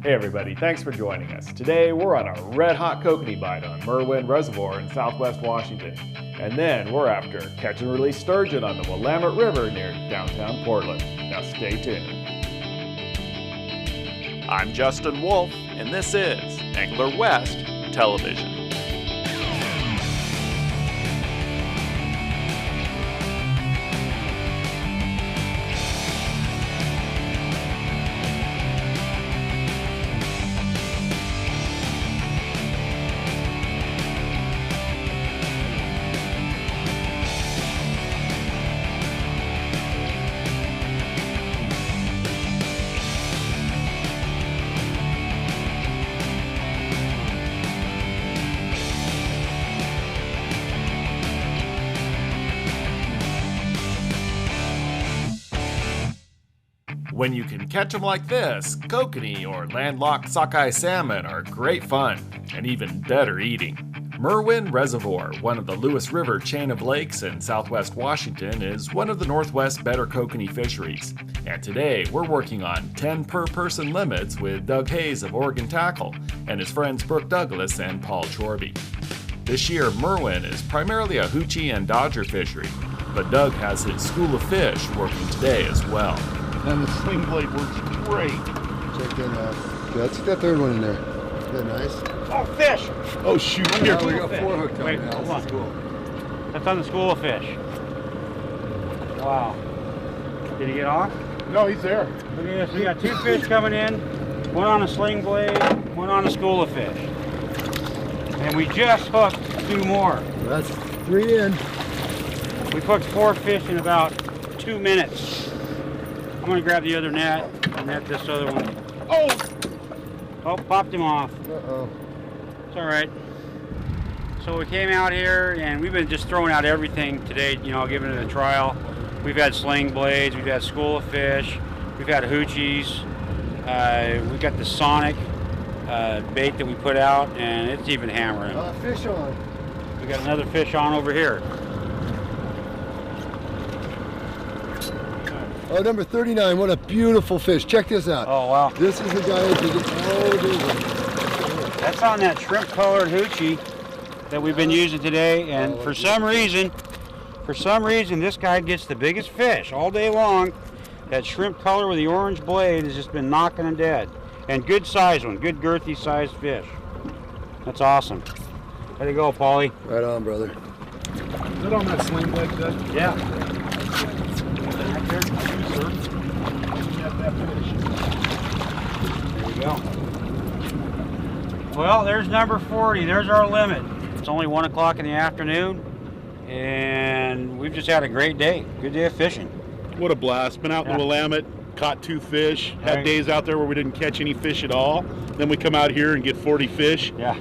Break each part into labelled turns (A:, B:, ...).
A: Hey everybody, thanks for joining us. Today we're on a red-hot kokanee bite on Merwin Reservoir in southwest Washington. And then we're after catch and release sturgeon on the Willamette River near downtown Portland. Now stay tuned. I'm Justin Wolff, and this is Angler West Television. When you can catch them like this, kokanee or landlocked sockeye salmon are great fun and even better eating. Merwin Reservoir, one of the Lewis River chain of lakes in southwest Washington, is one of the Northwest better kokanee fisheries. And today we're working on 10 per person limits with Doug Hayes of Oregon Tackle and his friends Brooke Douglas and Paul Chorby. This year, Merwin is primarily a hoochie and dodger fishery, but Doug has his school of fish working today as well.
B: And the sling blade works great.
C: Check that out. Yeah, let's get that third one in there. Isn't that nice?
D: Oh, fish!
B: Oh, shoot.
C: Here, we got four hooked
D: Wait,
C: on now.
D: hold
C: This is
D: on.
C: cool.
D: That's on the school of fish. Wow. Did he get off?
B: No, he's there.
D: Look at this. We got two fish coming in. One on a sling blade, one on a school of fish. And we just hooked two more.
C: That's three in.
D: We hooked four fish in about 2 minutes. I'm gonna grab the other net and net this other one.
B: Oh!
D: Oh, popped him off.
C: Uh-oh.
D: It's all right. So we came out here and we've been just throwing out everything today, you know, giving it a trial. We've had sling blades, we've had school of fish, we've had hoochies. We've got the Sonic bait that we put out, and it's even hammering.
C: Fish on.
D: We got another fish on over here.
C: Oh, number 39. What a beautiful fish. Check this out.
D: Oh, wow.
C: This is the guy that can get all over.
D: That's on that shrimp colored hoochie that we've been using today, and for some reason, this guy gets the biggest fish all day long. That shrimp color with the orange blade has just been knocking him dead. And good size one, good girthy sized fish. That's awesome. Way to go, Paulie.
C: Right on, brother.
B: Is it on that sling blade, Doug?
D: Yeah.
B: Right there. Sir. That fish.
D: There you go. Well, there's number 40. There's our limit. It's only 1 o'clock in the afternoon, and we've just had a great day. Good day of fishing.
B: What a blast. Been out in the Willamette, caught 2 fish. Had days out there where we didn't catch any fish at all. Then we come out here and get 40 fish.
D: Yeah.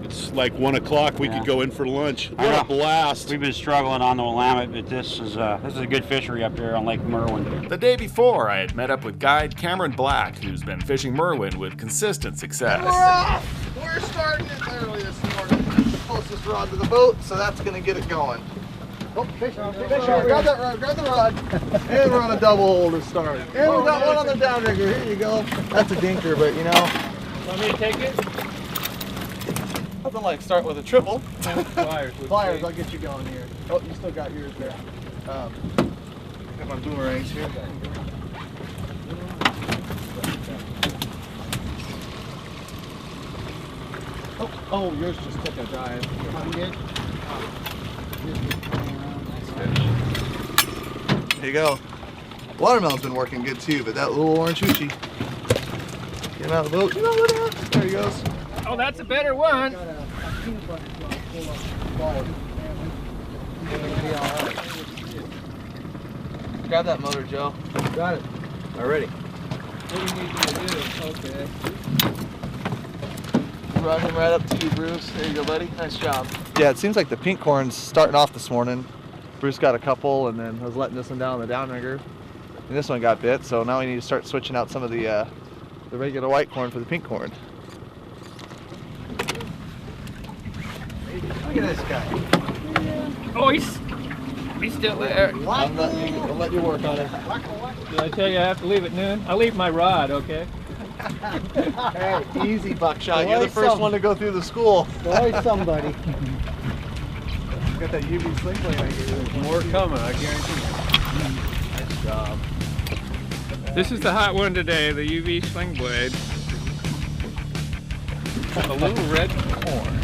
B: It's like 1 o'clock. We could go in for lunch. What a blast.
D: We've been struggling on the Willamette, but this is a good fishery up there on Lake Merwin.
A: The day before, I had met up with guide Cameron Black, who's been fishing Merwin with consistent success.
E: We're off! We're starting it early this morning. That's the closest rod to the boat, so that's going to get it going. Oh, fish on, fish on. Grab that rod, grab the rod. And we're on a double hole to start. And we got one on the downrigger. Here you go. That's a dinker, but you know.
D: Want me to take it?
E: Nothing like start with a triple.
D: Pliers.
E: Pliers, I'll get you going here. Oh, you still got yours there. Got my boomerangs here. Oh, yours just took a dive. There you go. Watermelon's been working good too, but that little orange hoochie. Get him out of the boat. You know, look at that. There he goes.
D: Oh, that's a better one.
E: Grab that motor, Joe.
C: Got it.
E: Already.
C: What do you need me to do? Okay.
E: Run him right up to you, Bruce. There you go, buddy. Nice job. Yeah, it seems like the pink corn's starting off this morning. Bruce got a couple, and then I was letting this one down on the downrigger. And this one got bit, so now we need to start switching out some of the regular white corn for the pink corn. Look at this guy.
F: Oh, he's still there.
E: I'll let you work on it.
F: Did I tell you I have to leave at noon? I leave my rod, okay?
E: Hey, easy buckshot. You're the first one to go through the school.
G: Boy, somebody.
E: Got that UV sling blade I gave you.
F: There's more coming, I guarantee you. Nice job. This is the hot one today, the UV sling blade. A little red corn.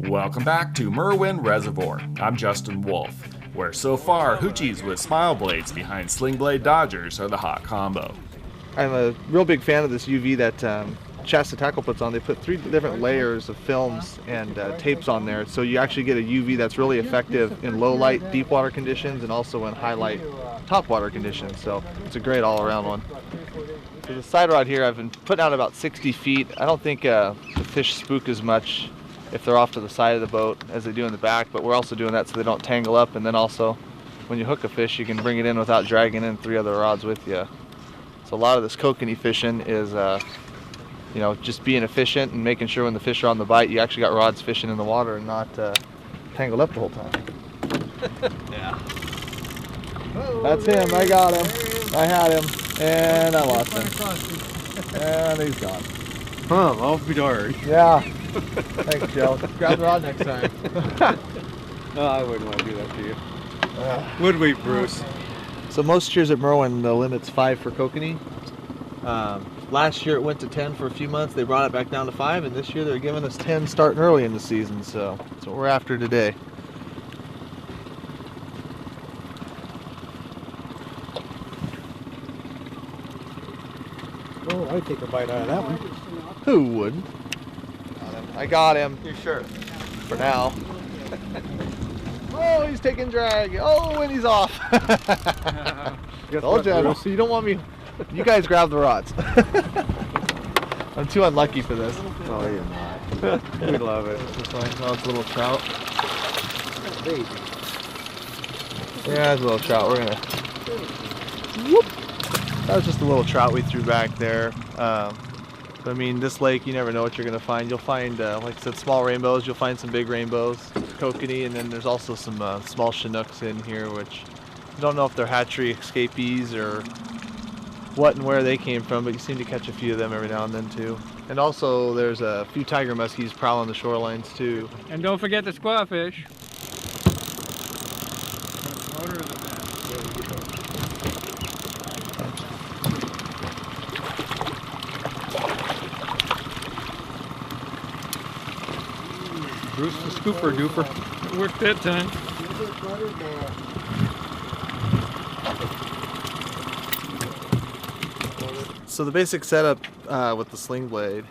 A: Welcome back to Merwin Reservoir. I'm Justin Wolff, where so far hoochies with smile blades behind sling blade dodgers are the hot combo.
E: I'm a real big fan of this UV that Shasta Tackle puts on. They put 3 different layers of films and tapes on there, so you actually get a UV that's really effective in low light, deep water conditions, and also in high light, top water conditions. So it's a great all around one. So the side rod here, I've been putting out about 60 feet. I don't think the fish spook as much if they're off to the side of the boat as they do in the back, but we're also doing that so they don't tangle up, and then also when you hook a fish you can bring it in without dragging in 3 other rods with you. So a lot of this kokanee fishing is you know, just being efficient and making sure when the fish are on the bite you actually got rods fishing in the water and not tangled up the whole time.
F: Yeah.
E: That's him. I got him. I had him and I lost him. And he's gone.
F: Huh, I'll be darned.
E: Yeah. Thanks, Joe. Grab the rod next time.
F: No, I wouldn't want to do that to you. Would we, Bruce?
E: So most years at Merwin, the limit's 5 for kokanee. Last year it went to 10 for a few months. They brought it back down to 5, and this year they're giving us 10 starting early in the season. So that's what we're after today.
G: Oh, I'd take a bite out of that one.
E: Who wouldn't? I got him.
F: You sure?
E: For now. Oh, he's taking drag. Oh, and he's off. Told you, so you don't want me. You guys grab the rods. I'm too unlucky for this.
G: Oh, you're not.
E: We love it. This one, oh, it's a little trout. Yeah, it's a little trout. We're gonna. Whoop. That was just a little trout we threw back there. But I mean, this lake, you never know what you're gonna find. You'll find, like I said, small rainbows. You'll find some big rainbows, kokanee, and then there's also some small Chinooks in here, which you don't know if they're hatchery escapees or what and where they came from, but you seem to catch a few of them every now and then too. And also, there's a few tiger muskies prowling the shorelines too.
F: And don't forget the squawfish. Bruce the scooper duper. It worked that time.
E: So the basic setup with the sling blade,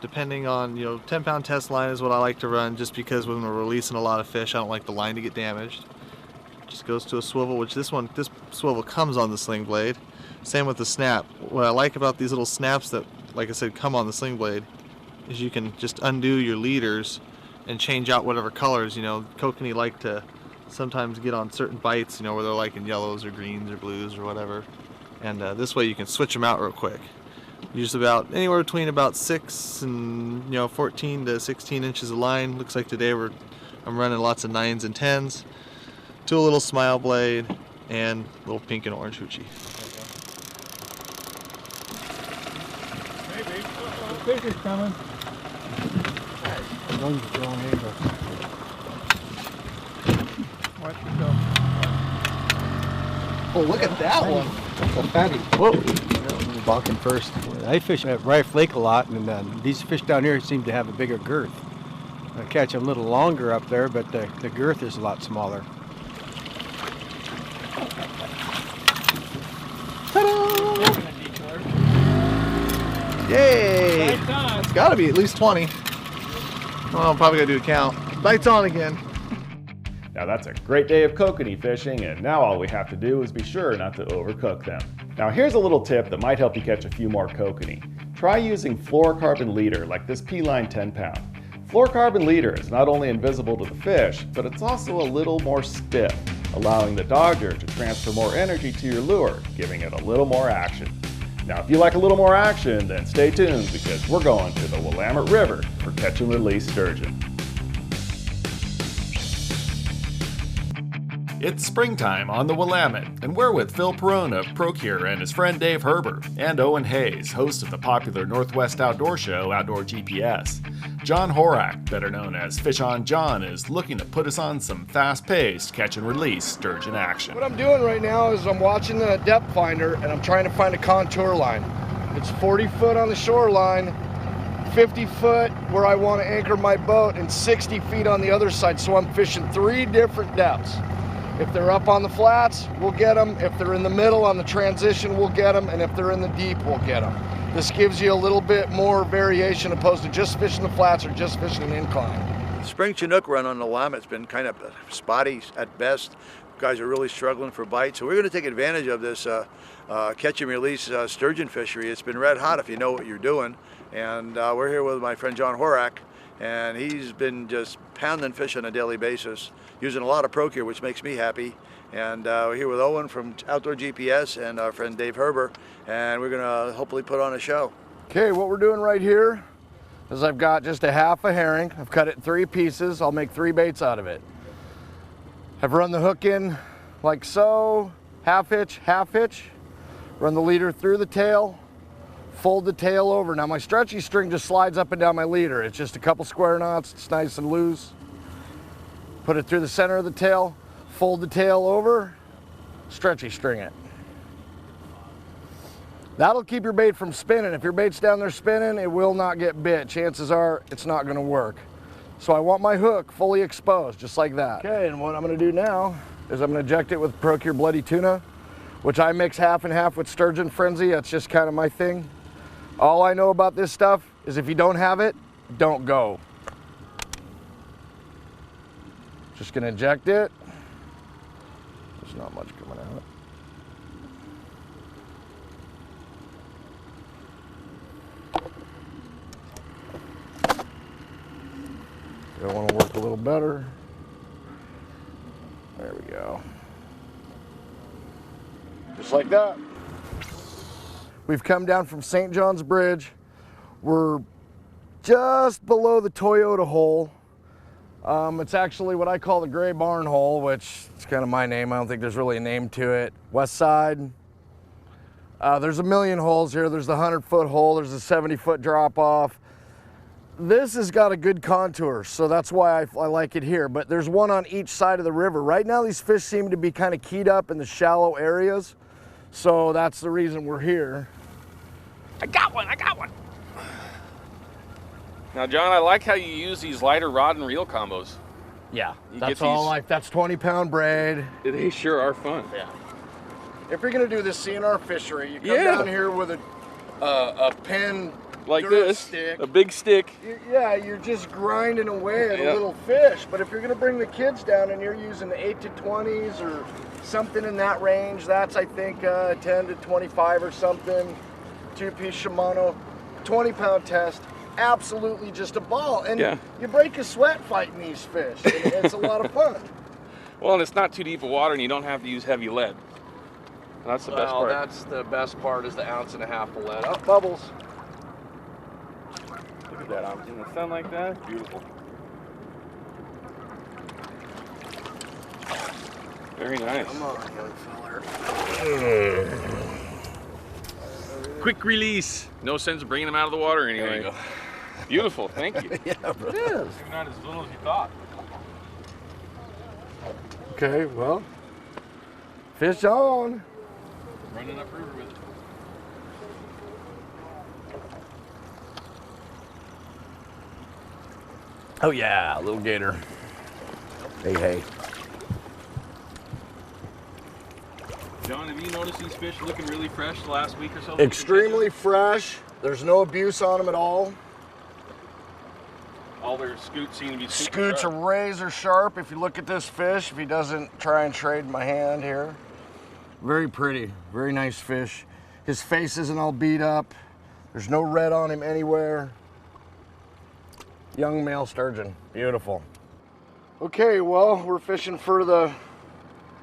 E: depending on, 10-pound test line is what I like to run, just because when we're releasing a lot of fish, I don't like the line to get damaged. Just goes to a swivel, which this swivel comes on the sling blade. Same with the snap. What I like about these little snaps that, like I said, come on the sling blade is you can just undo your leaders and change out whatever colors. Kokanee like to sometimes get on certain bites, where they're like in yellows or greens or blues or whatever. And this way you can switch them out real quick. Use about anywhere between about 6 and 14 to 16 inches of line. Looks like today I'm running lots of 9s and 10s to a little smile blade and a little pink and orange hoochie.
G: The fish is coming. One's going in.
F: Watch yourself.
E: Oh, look at that one.
G: That's a fatty.
E: Whoa.
G: Balking first. I fish at Rife Lake a lot, and these fish down here seem to have a bigger girth. I catch them a little longer up there, but the girth is a lot smaller.
E: Ta-da! Yay! It's got to be at least 20. Oh, I'm probably going to do a count. Lights on again.
A: Now that's a great day of kokanee fishing, and now all we have to do is be sure not to overcook them. Now here's a little tip that might help you catch a few more kokanee. Try using fluorocarbon leader like this P-line 10-pound. Fluorocarbon leader is not only invisible to the fish, but it's also a little more stiff, allowing the dodger to transfer more energy to your lure, giving it a little more action. Now if you like a little more action, then stay tuned because we're going to the Willamette River for catch and release sturgeon. It's springtime on the Willamette, and we're with Phil Perone of Procure and his friend Dave Herber, and Owen Hayes, host of the popular Northwest outdoor show Outdoor GPS. John Horak, better known as Fish on John, is looking to put us on some fast-paced catch and release sturgeon action.
E: What I'm doing right now is I'm watching the depth finder and I'm trying to find a contour line. It's 40 foot on the shoreline, 50 foot where I want to anchor my boat, and 60 feet on the other side. So I'm fishing 3 different depths. If they're up on the flats, we'll get them. If they're in the middle on the transition, we'll get them. And if they're in the deep, we'll get them. This gives you a little bit more variation opposed to just fishing the flats or just fishing an incline.
H: Spring Chinook run on the Willamette's been kind of spotty at best. Guys are really struggling for bites. So we're going to take advantage of this catch and release sturgeon fishery. It's been red hot if you know what you're doing. And we're here with my friend John Horak, and he's been just pounding fish on a daily basis, using a lot of Procure, which makes me happy. And we're here with Owen from Outdoor GPS and our friend Dave Herber, and we're gonna hopefully put on a show.
E: Okay, what we're doing right here is I've got just a half a herring. I've cut it in 3 pieces. I'll make 3 baits out of it. I've run the hook in like so, half hitch, run the leader through the tail, fold the tail over. Now my stretchy string just slides up and down my leader. It's just a couple square knots, it's nice and loose. Put it through the center of the tail, fold the tail over, stretchy string it. That'll keep your bait from spinning. If your bait's down there spinning, it will not get bit. Chances are it's not gonna work. So I want my hook fully exposed, just like that. Okay, and what I'm gonna do now is I'm gonna eject it with Procure Bloody Tuna, which I mix half and half with Sturgeon Frenzy. That's just kind of my thing. All I know about this stuff is if you don't have it, don't go. Just gonna inject it. There's not much coming out. I want to work a little better. There we go. Just like that. We've come down from St. John's Bridge. We're just below the Toyota hole. It's actually what I call the Gray Barn hole, which is kind of my name. I don't think there's really a name to it. West side. There's a million holes here. There's the 100-foot hole. There's a 70-foot drop off. This has got a good contour, so that's why I like it here. But there's one on each side of the river. Right now, these fish seem to be kind of keyed up in the shallow areas. So that's the reason we're here.
F: I got one. Now, John, I like how you use these lighter rod and reel combos.
E: Yeah,
F: You
E: that's
F: get
E: all
F: these-
E: like, that's 20-pound braid.
F: They sure are fun.
E: Yeah. If you're gonna do this CNR fishery, you come
F: Yeah.
E: down here with a pin
F: Like
E: dirt
F: this,
E: stick.
F: a big stick.
E: Yeah, you're just grinding away at
F: Yep.
E: a little fish. But if you're gonna bring the kids down and you're using the 8 to 20s or something in that range, that's I think 10 to 25 or something. 2-piece Shimano, 20-pound test. Absolutely just a ball. And
F: Yeah.
E: you break a sweat fighting these fish. And it's a lot of fun.
F: Well, and it's not too deep of water, and you don't have to use heavy lead. That's the best part.
E: That's the best part is the 1.5 ounces of lead. Oh, bubbles.
F: Look at that out in the sun like that. Beautiful. Very nice.
E: Come on, young feller.
F: Quick release. No sense of bringing them out of the water anyway.
E: There you go.
F: Beautiful. Thank you.
E: Yeah, bro. It is.
F: Not as little as you thought.
E: Okay, well, fish on.
F: Running up river with it.
E: Oh yeah, little gator. Hey.
F: John, have you noticed these fish looking really fresh the last week or so?
E: Extremely fresh. There's no abuse on them at all.
F: All their scoots seem to be super
E: Scoots
F: sharp.
E: are razor sharp. If you look at this fish, if he doesn't try and trade my hand here. Very pretty, very nice fish. His face isn't all beat up. There's no red on him anywhere. Young male sturgeon, beautiful. Okay, well, we're fishing for the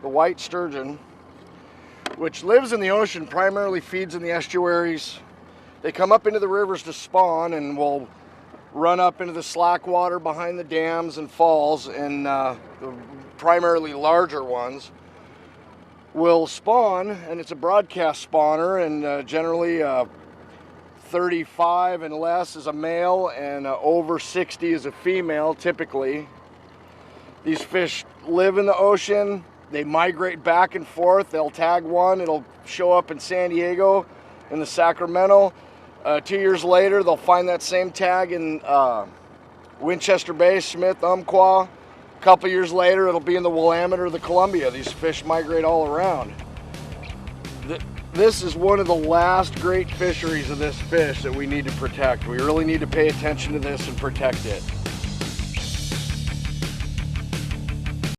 E: white sturgeon, which lives in the ocean, primarily feeds in the estuaries. They come up into the rivers to spawn and will run up into the slack water behind the dams and falls, and the primarily larger ones, will spawn, and it's a broadcast spawner, and generally 35 and less is a male, and over 60 is a female, typically. These fish live in the ocean. They migrate back and forth. They'll tag one. It'll show up in San Diego, in the Sacramento. 2 years later, they'll find that same tag in Winchester Bay, Smith, Umpqua. A couple years later, it'll be in the Willamette or the Columbia. These fish migrate all around. This is one of the last great fisheries of this fish that we need to protect. We really need to pay attention to this and protect it.